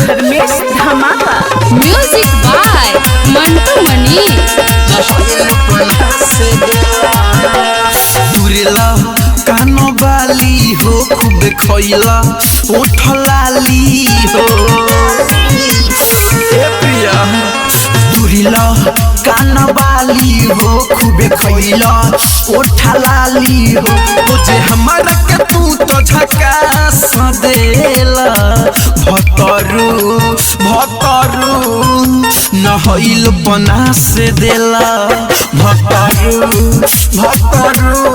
धर्मेश धमाका music by Mantu मनी। तुरेला कानो बाली हो खूब खइला ओठ लाली हो ए प्रिया तुरेला कानो बाली हो खूब खइला ओठ लाली हो मुझे हमारा के तू तो झकास देला भतरू भतरू नहइल बना से देला भतरू भतरू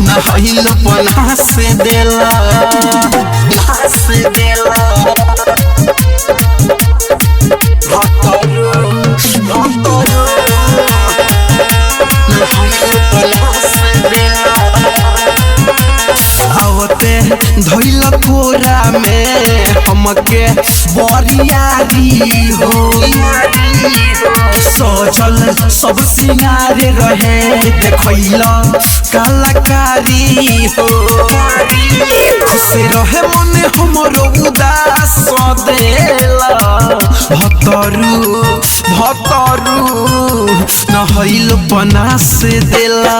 नहइल बना से देला भतरू भतरू नहइल बना से देला आवते धइल कोरा में हमके बरियारी हो सजल सब सिंगार रहे देखैल कलाकारी हो खुश रहे मन हमरो उदास देला भतरू भतरू नहइल बना से देला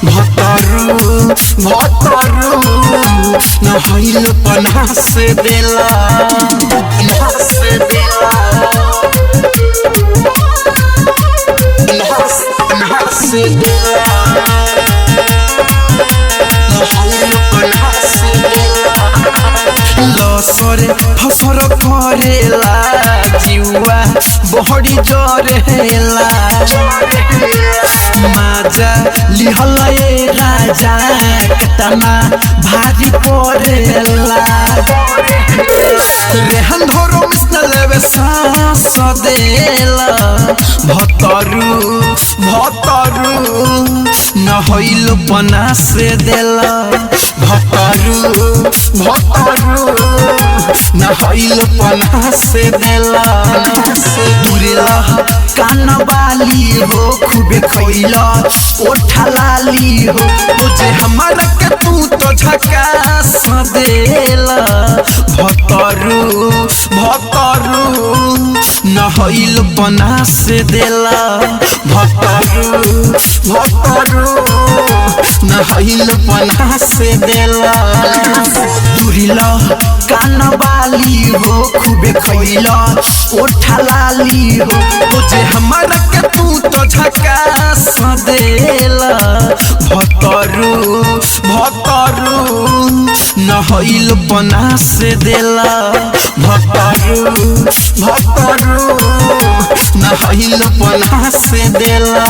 भतरू भतरू नहइल बना से देला लसरे फसर करेला जीवा बहड़ी जरेला माजा लिहल ए राजा कतना भारी पड़ेला रेहन धरो मिसल लेवे सांस देला भतरू भतरू नहइल बना से देला भतरू भतरू नहइल बना से देला तुरेला कान बाली हो खूब खइला ओठ लाली हो मुझे हमारा के तू तो झकास देला भतरू भतरू नहइल बना से देला भतरू भतरू नहइल बना से देला तुरेला कान बाली हो खूब खइला ओठ लाली हो मुझे हमारा के तू तो झकास देला भतरू भतरू नहइल बना से देला भतरू भतरू नहइल बना से देला।